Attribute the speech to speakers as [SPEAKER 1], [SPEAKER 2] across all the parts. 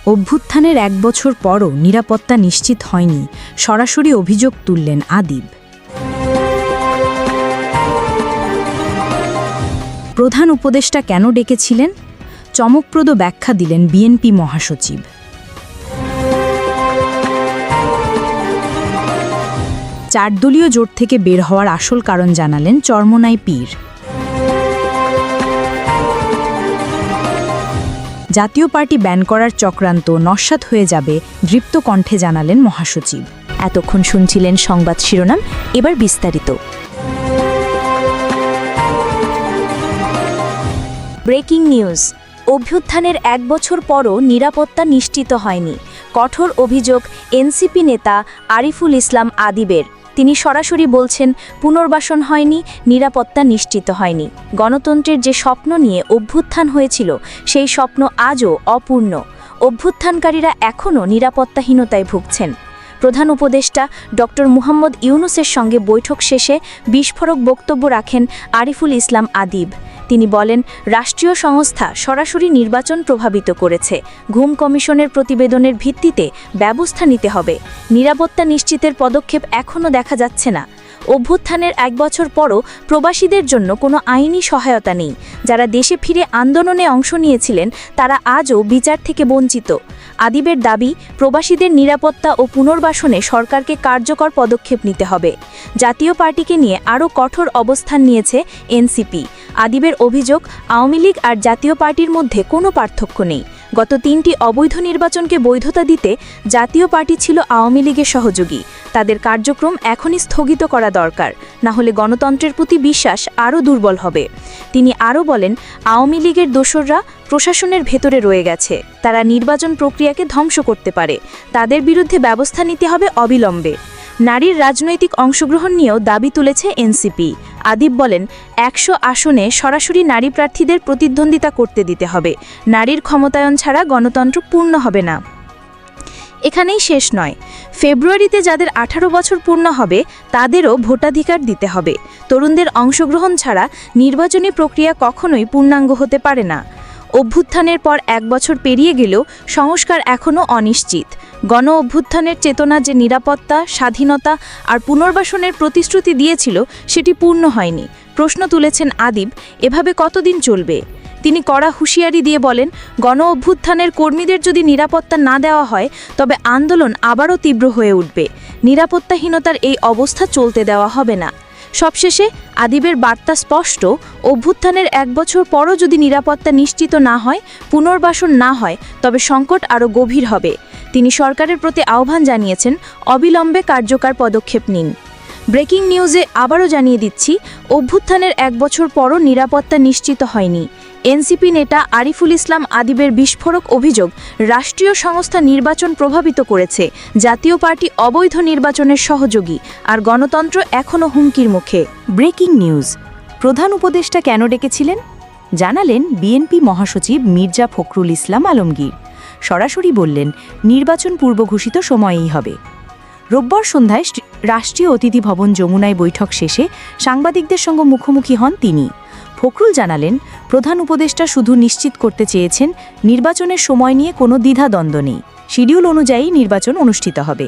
[SPEAKER 1] অভ্যুত্থানের ১ বছর পরও নিরাপত্তা নিশ্চিত হয়নি, সরাসরি অভিযোগ তুললেন আদিব। প্রধান উপদেষ্টা কেন ডেকেছিলেন? চমকপ্রদ ব্যাখ্যা দিলেন বিএনপি মহাসচিব। চারদলীয় জোট থেকে বের হওয়ার আসল কারণ জানালেন চরমোনাই পীর। জাতীয় পার্টি ব্যান করার চক্রান্ত নস্যাৎ হয়ে যাবে, দৃপ্ত কণ্ঠে জানালেন মহাসচিব।
[SPEAKER 2] এতক্ষণ শুনছিলেন সংবাদ শিরোনাম, এবার বিস্তারিত। Breaking news. অভ্যুত্থানের ১ বছর পরও নিরাপত্তা নিশ্চিত হয়নি, কঠোর অভিযোগ এনসিপি নেতা আরিফুল ইসলাম আদিবের। তিনি সরাসরি বলছেন, পুনর্বাসন হয়নি, নিরাপত্তা নিশ্চিত হয়নি। গণতন্ত্রের যে স্বপ্ন নিয়ে অভ্যুত্থান হয়েছিল সেই স্বপ্ন আজও অপূর্ণ। অভ্যুত্থানকারীরা এখনও নিরাপত্তাহীনতায় ভুগছেন। প্রধান উপদেষ্টা ডক্টর মুহাম্মদ ইউনুসের সঙ্গে বৈঠক শেষে বিস্ফোরক বক্তব্য রাখেন আরিফুল ইসলাম আদিব। তিনি বলেন, রাষ্ট্রীয় সংস্থা সরাসরি নির্বাচন প্রভাবিত করেছে। ঘুম কমিশনের প্রতিবেদনের ভিত্তিতে ব্যবস্থা নিতে হবে। নিরাপত্তা নিশ্চিতের পদক্ষেপ এখনও দেখা যাচ্ছে না। অভ্যুত্থানের ১ বছর পরও প্রবাসীদের জন্য কোনো আইনি সহায়তা নেই। যারা দেশে ফিরে আন্দোলনে অংশ নিয়েছিলেন তারা আজও বিচার থেকে বঞ্চিত। আদিবের দাবি, প্রবাসীদের নিরাপত্তা ও পুনর্বাসনে সরকারকে কার্যকর পদক্ষেপ নিতে হবে। জাতীয় পার্টিকে নিয়ে আরও কঠোর অবস্থান নিয়েছে এনসিপি। আদিবের অভিযোগ, আওয়ামী লীগ আর জাতীয় পার্টির মধ্যে কোনো পার্থক্য নেই। গত ৩টি অবৈধ নির্বাচনকে বৈধতা দিতে জাতীয় পার্টি ছিল আওয়ামী লীগের সহযোগী। তাদের কার্যক্রম এখনই স্থগিত করা দরকার, না হলে গণতন্ত্রের প্রতি বিশ্বাস আরও দুর্বল হবে। তিনি আরও বলেন, আওয়ামী লীগের দোসররা প্রশাসনের ভেতরে রয়ে গেছে। তারা নির্বাচন প্রক্রিয়াকে ধ্বংস করতে পারে। তাদের বিরুদ্ধে ব্যবস্থা নিতে হবে অবিলম্বে। নারীর রাজনৈতিক অংশগ্রহণ নিয়েও দাবি তুলেছে এনসিপি। আদিব বলেন, ১০০ আসনে সরাসরি নারী প্রার্থীদের প্রতিদ্বন্দ্বিতা করতে দিতে হবে। নারীর ক্ষমতায়ন ছাড়া গণতন্ত্র পূর্ণ হবে না। এখানেই শেষ নয়, ফেব্রুয়ারিতে যাদের ১৮ বছর পূর্ণ হবে তাদেরও ভোটাধিকার দিতে হবে। তরুণদের অংশগ্রহণ ছাড়া নির্বাচনী প্রক্রিয়া কখনোই পূর্ণাঙ্গ হতে পারে না। অভ্যুত্থানের পর ১ বছর পেরিয়ে গেলেও সংস্কার এখনও অনিশ্চিত। গণ অভ্যুত্থানের চেতনা যে নিরাপত্তা, স্বাধীনতা আর পুনর্বাসনের প্রতিশ্রুতি দিয়েছিল সেটি পূর্ণ হয়নি। প্রশ্ন তুলেছেন আদিব, এভাবে কতদিন চলবে? তিনি কড়া হুঁশিয়ারি দিয়ে বলেন, গণ অভ্যুত্থানের কর্মীদের যদি নিরাপত্তা না দেওয়া হয় তবে আন্দোলন আবারও তীব্র হয়ে উঠবে। নিরাপত্তাহীনতার এই অবস্থা চলতে দেওয়া হবে না। সবশেষে আদিবের বার্তা স্পষ্ট, অভ্যুত্থানের ১ বছর পরও যদি নিরাপত্তা নিশ্চিত না হয়, পুনর্বাসন না হয়, তবে সংকট আরও গভীর হবে। তিনি সরকারের প্রতি আহ্বান জানিয়েছেন, অবিলম্বে কার্যকর পদক্ষেপ নিন। ব্রেকিং নিউজে আবারও জানিয়ে দিচ্ছি, অভ্যুত্থানের ১ বছর পরও নিরাপত্তা নিশ্চিত হয়নি। এনসিপি নেতা আরিফুল ইসলাম আদিবের বিস্ফোরক অভিযোগ, রাষ্ট্রীয় সংস্থা নির্বাচন প্রভাবিত করেছে। জাতীয় পার্টি অবৈধ নির্বাচনের সহযোগী, আর গণতন্ত্র এখনও হুমকির মুখে।
[SPEAKER 1] Breaking news. প্রধান উপদেষ্টা কেন ডেকেছিলেন? জানালেন বিএনপি মহাসচিব মির্জা ফখরুল ইসলাম আলমগীর। সরাসরি বললেন, নির্বাচন পূর্বঘোষিত সময়েই হবে। রোববার সন্ধ্যায় রাষ্ট্রীয় অতিথি ভবন যমুনায় বৈঠক শেষে সাংবাদিকদের সঙ্গে মুখোমুখি হন তিনি। ফখরুল জানালেন, প্রধান উপদেষ্টা শুধু নিশ্চিত করতে চেয়েছেন নির্বাচনের সময় নিয়ে কোনো দ্বিধাদ্বন্দ্ব নেই। শিডিউল অনুযায়ী নির্বাচন অনুষ্ঠিত হবে।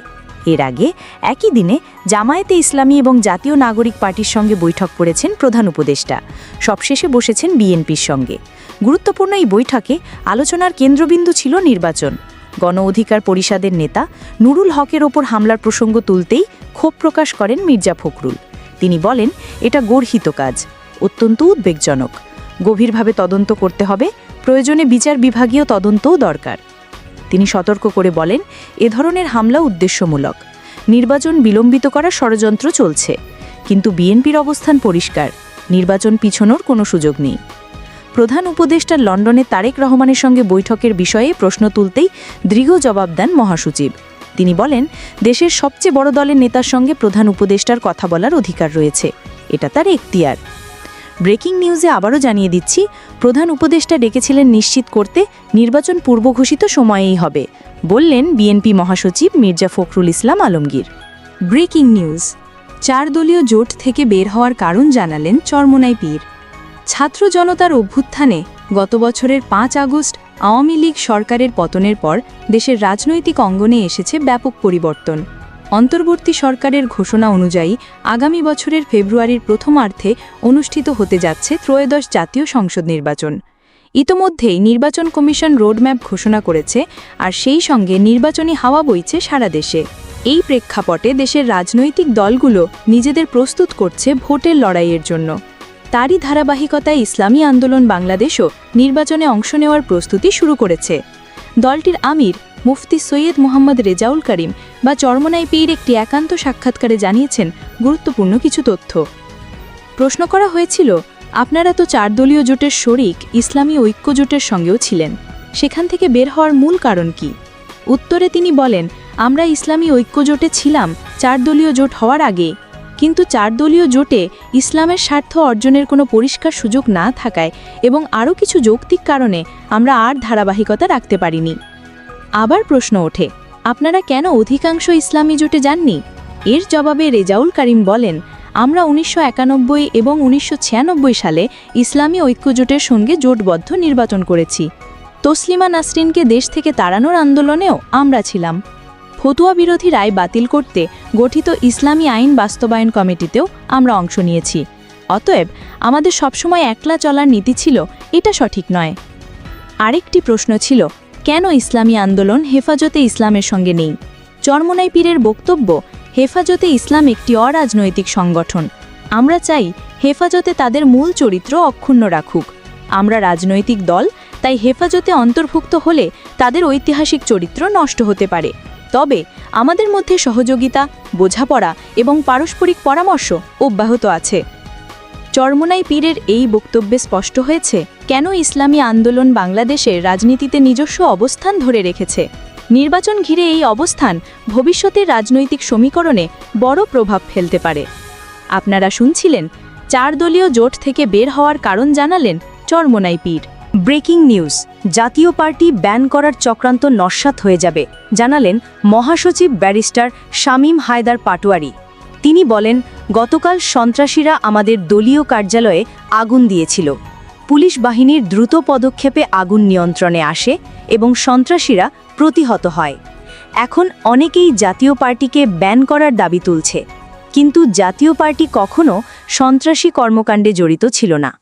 [SPEAKER 1] এর আগে একই দিনে জামায়াতে ইসলামী এবং জাতীয় নাগরিক পার্টির সঙ্গে বৈঠক করেছেন প্রধান উপদেষ্টা। সবশেষে বসেছেন বিএনপির সঙ্গে। গুরুত্বপূর্ণ এই বৈঠকে আলোচনার কেন্দ্রবিন্দু ছিল নির্বাচন। গণ অধিকার পরিষদের নেতা নুরুল হকের ওপর হামলার প্রসঙ্গ তুলতেই ক্ষোভ প্রকাশ করেন মির্জা ফখরুল। তিনি বলেন, এটা গর্হিত কাজ, অত্যন্ত উদ্বেগজনক। গভীরভাবে তদন্ত করতে হবে, প্রয়োজনে বিচার বিভাগীয় তদন্তও দরকার। তিনি সতর্ক করে বলেন, এ ধরনের হামলা উদ্দেশ্যমূলক। নির্বাচন বিলম্বিত করার ষড়যন্ত্র চলছে। কিন্তু বিএনপির অবস্থান পরিষ্কার, নির্বাচন পিছনোর কোনো সুযোগ নেই। প্রধান উপদেষ্টা লন্ডনে তারেক রহমানের সঙ্গে বৈঠকের বিষয়ে প্রশ্ন তুলতেই দৃঢ় জবাব দেন মহাসচিব। তিনি বলেন, দেশের সবচেয়ে বড় দলের নেতার সঙ্গে প্রধান উপদেষ্টার কথা বলার অধিকার রয়েছে, এটা তার এখতিয়ার। ব্রেকিং নিউজে আবারও জানিয়ে দিচ্ছি, প্রধান উপদেষ্টা ডেকেছিলেন নিশ্চিত করতে নির্বাচন পূর্বঘোষিত সময়েই হবে, বললেন বিএনপি মহাসচিব মির্জা ফখরুল ইসলাম আলমগীর। Breaking news. 4 দলীয় জোট থেকে বের হওয়ার কারণ জানালেন চরমোনাই পীর। ছাত্র জনতার অভ্যুত্থানে গত বছরের 5 আগস্ট আওয়ামী লীগ সরকারের পতনের পর দেশের রাজনৈতিক অঙ্গনে এসেছে ব্যাপক পরিবর্তন। অন্তর্বর্তী সরকারের ঘোষণা অনুযায়ী আগামী বছরের ফেব্রুয়ারির প্রথমার্ধে অনুষ্ঠিত হতে যাচ্ছে ত্রয়োদশ জাতীয় সংসদ নির্বাচন। ইতোমধ্যেই নির্বাচন কমিশন রোডম্যাপ ঘোষণা করেছে, আর সেই সঙ্গে নির্বাচনী হাওয়া বইছে সারা দেশে। এই প্রেক্ষাপটে দেশের রাজনৈতিক দলগুলো নিজেদের প্রস্তুত করছে ভোটের লড়াইয়ের জন্য। তারই ধারাবাহিকতায় ইসলামী আন্দোলন বাংলাদেশও নির্বাচনে অংশ নেওয়ার প্রস্তুতি শুরু করেছে। দলটির আমির মুফতি সৈয়দ মোহাম্মদ রেজাউল করিম বা চরমোনাই পীর একটি একান্ত সাক্ষাৎকারে জানিয়েছেন গুরুত্বপূর্ণ কিছু তথ্য। প্রশ্ন করা হয়েছিল, আপনারা তো 4 দলীয় জোটের শরিক ইসলামী ঐক্য জোটের সঙ্গেও ছিলেন, সেখান থেকে বের হওয়ার মূল কারণ কি? উত্তরে তিনি বলেন, আমরা ইসলামী ঐক্য জোটে ছিলাম 4 দলীয় জোট হওয়ার আগে, কিন্তু 4 দলীয় জোটে ইসলামের স্বার্থ অর্জনের কোনো পরিষ্কার সুযোগ না থাকায় এবং আরও কিছু যৌক্তিক কারণে আমরা আর ধারাবাহিকতা রাখতে পারিনি। আবার প্রশ্ন ওঠে, আপনারা কেন অধিকাংশ ইসলামী জোটে যাননি? এর জবাবে রেজাউল করিম বলেন, আমরা 1991 এবং 1996 সালে ইসলামী ঐক্য জোটের সঙ্গে জোটবদ্ধ নির্বাচন করেছি। তসলিমা নাসরিনকে দেশ থেকে তাড়ানোর আন্দোলনেও আমরা ছিলাম। ফতুয়া বিরোধী রায় বাতিল করতে গঠিত ইসলামী আইন বাস্তবায়ন কমিটিতেও আমরা অংশ নিয়েছি। অতএব আমাদের সবসময় একলা চলার নীতি ছিল, এটা সঠিক নয়। আরেকটি প্রশ্ন ছিল, কেন ইসলামী আন্দোলন হেফাজতে ইসলামের সঙ্গে নেই? চরমোনাই পীরের বক্তব্য, হেফাজতে ইসলাম একটি অরাজনৈতিক সংগঠন। আমরা চাই হেফাজতে তাদের মূল চরিত্র অক্ষুণ্ণ রাখুক। আমরা রাজনৈতিক দল, তাই হেফাজতে অন্তর্ভুক্ত হলে তাদের ঐতিহাসিক চরিত্র নষ্ট হতে পারে। তবে আমাদের মধ্যে সহযোগিতা, বোঝাপড়া এবং পারস্পরিক পরামর্শ অব্যাহত আছে। চরমোনাই পীরের এই বক্তব্যে স্পষ্ট হয়েছে কেন ইসলামী আন্দোলন বাংলাদেশের রাজনীতিতে নিজস্ব অবস্থান ধরে রেখেছে। নির্বাচন ঘিরে এই অবস্থান ভবিষ্যতের রাজনৈতিক সমীকরণে বড় প্রভাব ফেলতে পারে। আপনারা শুনছিলেন 4 দলীয় জোট থেকে বের হওয়ার কারণ জানালেন চরমোনাই পীর। ব্রেকিং নিউজ, জাতীয় পার্টি ব্যান করার চক্রান্ত নস্যাৎ হয়ে যাবে, জানালেন মহাসচিব ব্যারিস্টার শামীম হায়দার পাটোয়ারি। তিনি বলেন, গতকাল সন্ত্রাসীরা আমাদের দলীয় কার্যালয়ে আগুন দিয়েছিল। পুলিশ বাহিনীর দ্রুত পদক্ষেপে আগুন নিয়ন্ত্রণে আসে এবং সন্ত্রাসীরা প্রতিহত হয়। এখন অনেকেই জাতীয় পার্টিকে ব্যান করার দাবি তুলছে, কিন্তু জাতীয় পার্টি কখনো সন্ত্রাসী কর্মকাণ্ডে জড়িত ছিল না,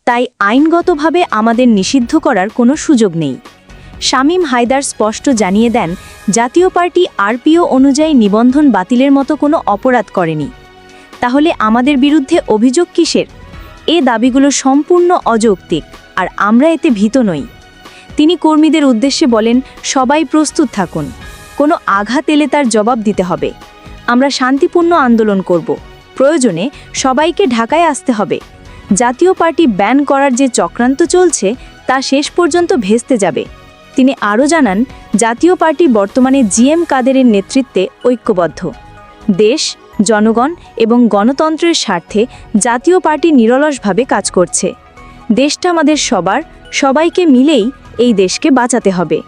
[SPEAKER 1] তাই আইনগতভাবে আমাদের নিষিদ্ধ করার কোনো সুযোগ নেই। শামীম হায়দার স্পষ্ট জানিয়ে দেন, জাতীয় পার্টি আরপিও অনুযায়ী নিবন্ধন বাতিলের মতো কোনো অপরাধ করেনি। তাহলে আমাদের বিরুদ্ধে অভিযোগ কিসের? এ দাবিগুলো সম্পূর্ণ অযৌক্তিক, আর আমরা এতে ভীত নই। তিনি কর্মীদের উদ্দেশ্যে বলেন, সবাই প্রস্তুত থাকুন, কোনো আঘাত এলে তার জবাব দিতে হবে। আমরা শান্তিপূর্ণ আন্দোলন করব, প্রয়োজনে সবাইকে ঢাকায় আসতে হবে। জাতীয় পার্টি ব্যান করার যে চক্রান্ত চলছে তা শেষ পর্যন্ত ভেস্তে যাবে। তিনি আরও জানান, জাতীয় পার্টি বর্তমানে জিএম কাদেরের নেতৃত্বে ঐক্যবদ্ধ। দেশ, জনগণ এবং গণতন্ত্রের স্বার্থে জাতীয় পার্টি নিরলসভাবে কাজ করছে। দেশটা আমাদের সবার, সবাইকে মিলেই এই দেশকে বাঁচাতে হবে।